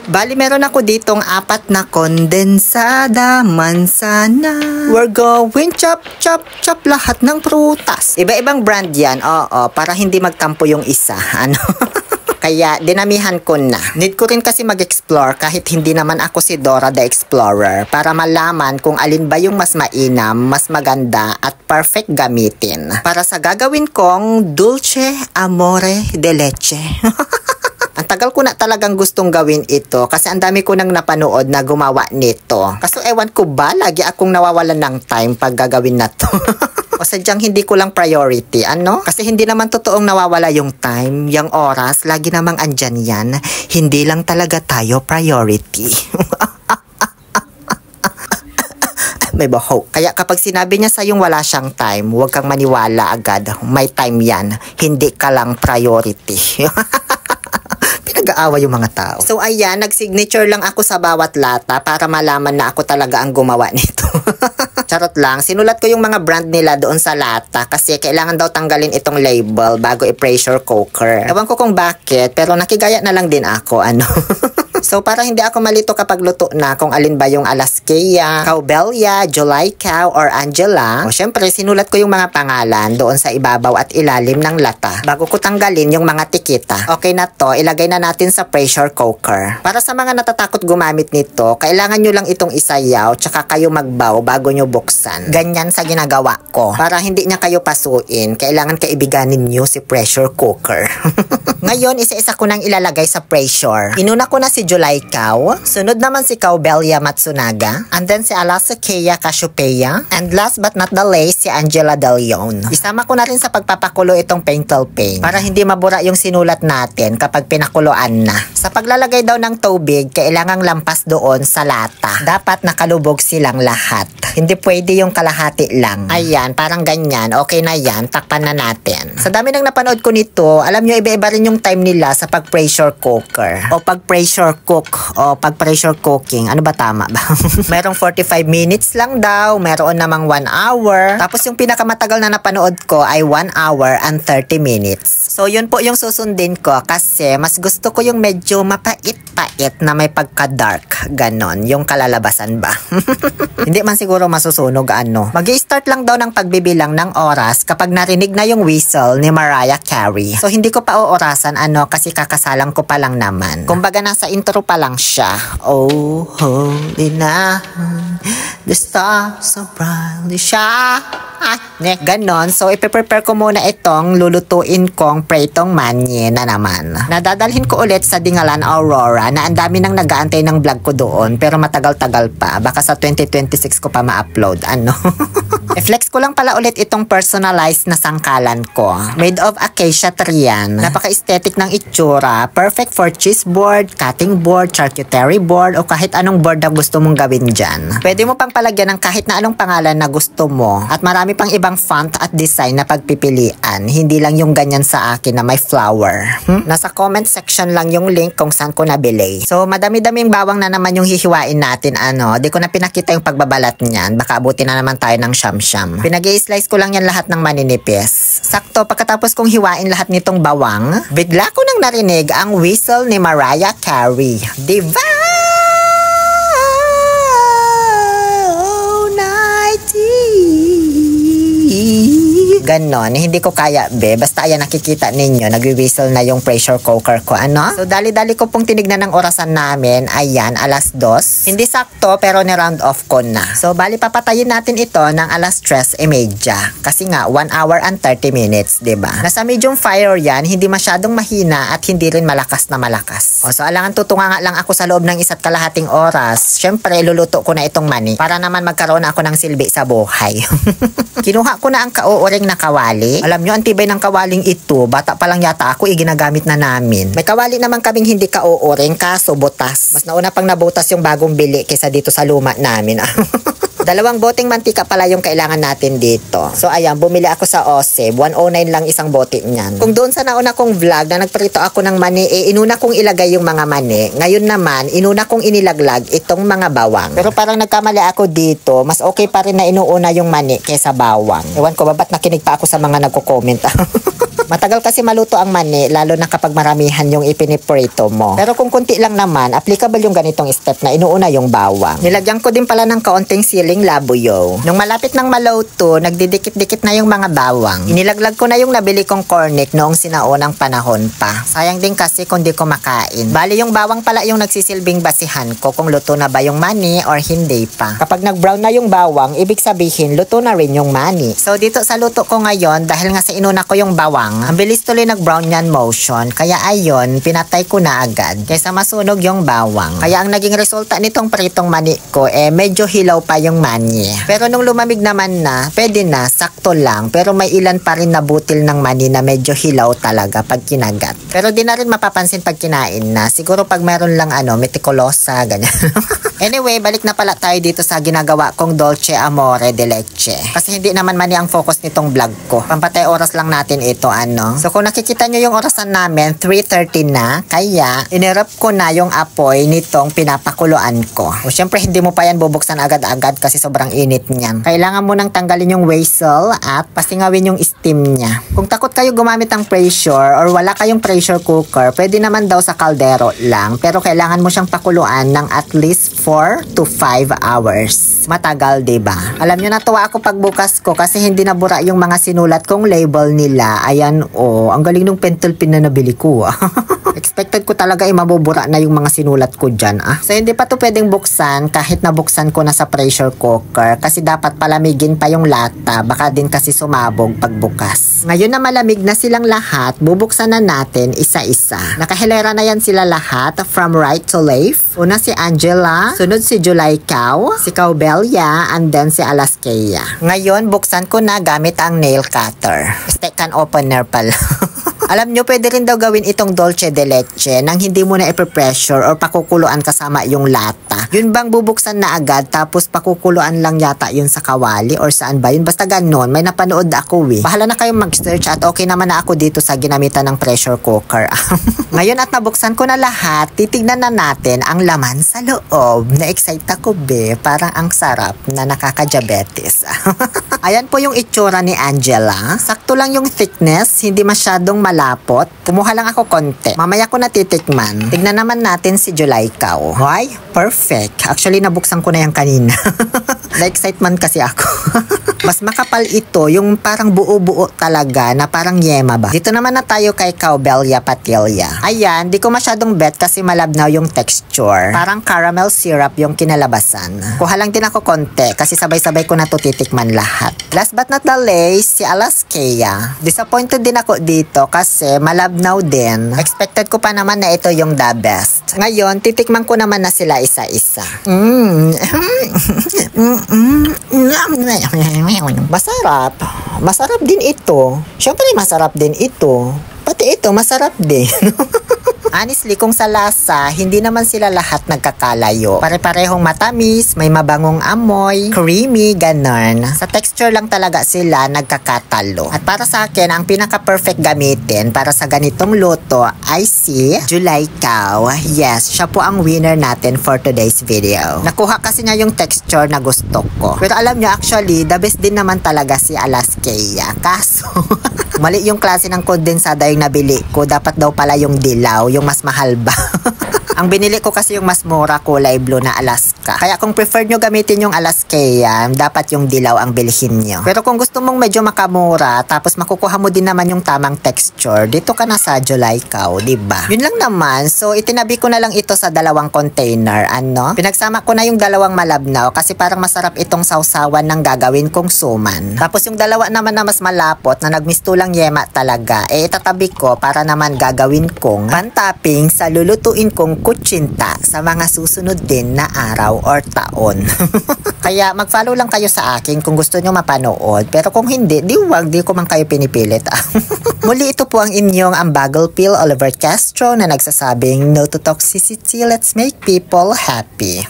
Bali, meron ako ditong 4 na kondensada manzana. We're going chop, chop, chop lahat ng prutas. Iba-ibang brand yan, oo, para hindi magtampo yung isa. Ano? Kaya dinamihan ko na. Need ko rin kasi mag-explore kahit hindi naman ako si Dora the Explorer para malaman kung alin ba yung mas mainam, mas maganda at perfect gamitin. Para sa gagawin kong dulce amore de leche. Ang tagal ko na talagang gustong gawin ito kasi ang dami ko nang napanood na gumawa nito. Kaso ewan ko ba, lagi akong nawawalan ng time pag gagawin na to. O sadyang hindi ko lang priority, ano? Kasi hindi naman totoong nawawala yung time, yung oras, lagi namang andyan yan. Hindi lang talaga tayo priority. May baho. Kaya kapag sinabi niya sa'yong wala siyang time, huwag kang maniwala agad. May time yan. Hindi ka lang priority. Pinag-aawa yung mga tao. So ayan, nag-signature lang ako sa bawat lata para malaman na ako talaga ang gumawa nito. Charot lang, sinulat ko yung mga brand nila doon sa lata kasi kailangan daw tanggalin itong label bago i-pressure cooker. Ewan ko kung bakit, pero nakigaya na lang din ako, ano. So para hindi ako malito kapag luto na kung alin ba yung Alaskea, Cowbellia, July Cow, or Angela. O syempre, sinulat ko yung mga pangalan doon sa ibabaw at ilalim ng lata bago ko tanggalin yung mga tikita. Okay na to, ilagay na natin sa pressure cooker. Para sa mga natatakot gumamit nito, kailangan nyo lang itong isayaw tsaka kayo magbaw bago nyo buksan. Ganyan sa ginagawa ko. Para hindi niya kayo pasuin, kailangan kaibiganin nyo si pressure cooker. Ngayon, isa-isa ko nang ilalagay sa pressure. Inuna ko na si July Cow, sunod naman si Cowbellia Matsunaga, and then si Alaskea Cassiopeia, and last but not the least, si Angela de Leon. Isama ko na rin sa pagpapakulo itong paintal paint para hindi mabura yung sinulat natin kapag pinakuluan na. Sa paglalagay daw ng tubig, kailangang lampas doon sa lata. Dapat nakalubog silang lahat. Hindi pwede yung kalahati lang. Ayan, parang ganyan. Okay na yan, takpan na natin. Sa dami ng napanood ko nito, alam nyo, iba-iba rin yung time nila sa pag-pressure cooker o pag-pressure cook o pag-pressure cooking. Ano ba tama ba? Merong 45 minutes lang daw, meron namang 1 hour. Tapos yung pinakamatagal na napanood ko ay 1 hour and 30 minutes. So yun po yung susundin ko kasi mas gusto ko yung medyo mapait-pait na may pagka-dark. Ganon, yung kalalabasan ba? Hindi man siguro masusunog ano. Mag-i-start lang daw ng pagbibilang ng oras kapag narinig na yung whistle ni Mariah Carey. So hindi ko pa oorasan ano kasi kakasalang ko pa lang naman. Kumbaga nasa intro pa lang siya. Oh, holy night, the stars so brightly shine. Ganon. So ipe-prepare ko muna itong lulutuin kong pretong manye na naman. Nadadalhin ko ulit sa Dingalan Aurora na ang dami nang nag-aantay ng vlog ko doon pero matagal-tagal pa. Baka sa 2026 ko pa ma-upload. Ano? I-flex ko lang pala ulit itong personalized na sangkalan ko. Made of acacia tree yan. Napaka-aesthetic ng itsura. Perfect for cheese board, cutting board, charcuterie board, o kahit anong board na gusto mong gawin dyan. Pwede mo pang palagyan ng kahit na anong pangalan na gusto mo. At marami pang ibang font at design na pagpipilian. Hindi lang yung ganyan sa akin na may flower. Nasa comment section lang yung link kung saan ko nabili. So, madami-daming bawang na naman yung hihiwain natin. Ano, di ko na pinakita yung pagbabalat niyan. Baka abutin na naman tayo ng siyam-siyam. Pinag-i-slice ko lang yan lahat ng maninipis. Sakto, pagkatapos kong hiwain lahat nitong bawang, bigla ko nang narinig ang whistle ni Mariah Carey. Diva! Ganon, hindi ko kaya be. Basta ayan nakikita ninyo, nagwi-whistle na yung pressure cooker ko, ano? So dali-dali ko pong tinignan ng orasan namin. Ayan, 2:00. Hindi sakto pero ni-round off ko na. So bali papatayin natin ito ng 3:30. Kasi nga 1 hour and 30 minutes, 'di ba? Nasa medium fire yan, hindi masyadong mahina at hindi rin malakas na malakas. O so alangan tutunga nga lang ako sa loob ng 1.5 oras. Syempre luluto ko na itong mani para naman magkaroon ako ng silbi sa buhay. Kinuha ko na ang kauuring na kawali. Alam nyo, ang tibay ng kawaling ito, bata pa lang yata ako, ginagamit na namin. May kawali naman kaming hindi kauuring, kaso butas. Mas nauna pang nabutas yung bagong bili kaysa dito sa luma namin. 2 boteng mantika pala yung kailangan natin dito. So ayan, bumili ako sa Oseb. 109 lang isang bote niyan. Kung doon sa nauna kong vlog na nagprito ako ng mani, inuna kong ilagay yung mga mani. Ngayon naman, inuna kong inilaglag itong mga bawang. Pero parang nagkamali ako dito. Mas okay pa rin na inuuna yung mani kaysa bawang. Ewan ko ba ba't nakinig pa ako sa mga nagko-comment. Matagal kasi maluto ang mani, lalo na kapag maramihan yung ipiniprito mo. Pero kung kunti lang naman, applicable yung ganitong step na inuuna yung bawang. Nilagyan ko din pala ng kaunting siling labuyo. Nung malapit ng maluto, nagdidikit-dikit na yung mga bawang. Inilaglag ko na yung nabili kong cornic noong sinaunang panahon pa. Sayang din kasi kung di ko makain. Bali yung bawang pala yung nagsisilbing basihan ko kung luto na ba yung mani or hindi pa. Kapag nag-brown na yung bawang, ibig sabihin luto na rin yung mani. So dito sa luto ko ngayon, dahil nga sa inuna ko yung bawang, ang bilis tuloy nag-brown yan motion. Kaya ayon, pinatay ko na agad kaysa masunog yung bawang. Kaya ang naging resulta nitong pritong mani ko, medyo hilaw pa yung mani. Pero nung lumamig naman na, pwede na, sakto lang. Pero may ilan pa rin na butil ng mani na medyo hilaw talaga pag kinagat. Pero di na rin mapapansin pag kinain na. Siguro pag meron lang meticulosa, ganyan. Anyway, balik na pala tayo dito sa ginagawa kong dolce amore de leche. Kasi hindi naman mani ang focus nitong vlog ko. Pampatay oras lang natin ito, So kung nakikita nyo yung orasan namin, 3:30 na. Kaya, inirap ko na yung apoy nitong pinapakuluan ko. O syempre, hindi mo pa yan bubuksan agad-agad kasi sobrang init niyan. Kailangan mo nang tanggalin yung whistle at pasingawin yung steam niya. Kung takot kayo gumamit ng pressure or wala kayong pressure cooker, pwede naman daw sa kaldero lang. Pero kailangan mo siyang pakuluan ng at least 4 to 5 hours. Matagal, diba? Alam nyo, natuwa ako pagbukas ko kasi hindi nabura yung mga sinulat kong label nila. Ayan, ang galing nung pentel pin na nabili ko. Expected ko talaga mabubura na yung mga sinulat ko dyan. So hindi pa to pwedeng buksan kahit nabuksan ko na sa pressure cooker kasi dapat palamigin pa yung lata. Baka din kasi sumabog pagbukas. Ngayon na malamig na silang lahat, bubuksan na natin isa-isa. Nakahilera na yan sila lahat from right to left. Una si Angela, sunod si July Cow, si Cowbelia, and then si Alaskea. Ngayon, buksan ko na gamit ang nail cutter. Stick can opener pala. Alam nyo, pwede rin daw gawin itong dolce de leche nang hindi mo na ipipressure or pakukuluan kasama yung lata. Yun bang bubuksan na agad tapos pakukuluan lang yata yun sa kawali or saan ba yun? Basta ganon, may napanood ako Bahala na kayong mag-search at okay naman na ako dito sa ginamitan ng pressure cooker. Ngayon at nabuksan ko na lahat, titignan na natin ang laman sa loob. Na-excite ako parang ang sarap na nakaka-diabetes. Ayan po yung itsura ni Angela. Sakto lang yung thickness, hindi masyadong malapot. Kumuha lang ako konti. Mamaya ko natitikman. Tignan naman natin si July Cow. Why? Perfect. Actually, nabuksan ko na yan kanina. Na-excitement kasi ako. Mas makapal ito, yung parang buo-buo talaga na parang yema ba. Dito naman na tayo kay Cowbelia Patilia. Ayan, di ko masyadong bet kasi malabnaw yung texture. Parang caramel syrup yung kinalabasan. Kuha lang din ako konti kasi sabay-sabay ko na to titikman lahat. Last but not the least, si Alaskea. Disappointed din ako dito kasi malabnaw din. Expected ko pa naman na ito yung the best. Ngayon, titikman ko naman na sila isa-isa. Masarap. Masarap din ito. Siyempre masarap din ito. Pati ito masarap din. Honestly, kung sa lasa, hindi naman sila lahat nagkakalayo. Pare-parehong matamis, may mabangong amoy, creamy, ganon. Sa texture lang talaga sila nagkakatalo. At para sa akin, ang pinaka-perfect gamitin para sa ganitong luto ay si July Cow. Yes, siya po ang winner natin for today's video. Nakuha kasi niya yung texture na gusto ko. Pero alam niyo, actually, the best din naman talaga si Alaskea. Kaso, mali yung klase ng kondensada yung nabili ko. Dapat daw pala yung dilaw, yung mas mahal ba? Ang binili ko kasi yung mas mura, kulay blue na Alaska. Kaya kung prefer nyo gamitin yung Alaskea, dapat yung dilaw ang bilhin nyo. Pero kung gusto mong medyo makamura, tapos makukuha mo din naman yung tamang texture, dito ka na sa July Cow, diba? Yun lang naman. So, itinabi ko na lang ito sa 2 container. Pinagsama ko na yung 2 malabnaw kasi parang masarap itong sausawan ng gagawin kong suman. Tapos yung 2 naman na mas malapot na nagmistulang yema talaga, itatabi ko para naman gagawin kong pantapping sa lulutuin kong kutsinta sa mga susunod din na araw or taon. Kaya mag-follow lang kayo sa akin kung gusto nyo mapanood. Pero kung hindi, di ko man kayo pinipilit. Muli, ito po ang inyong Ambagol Pill Oliver Castro na nagsasabing no to toxicity, let's make people happy.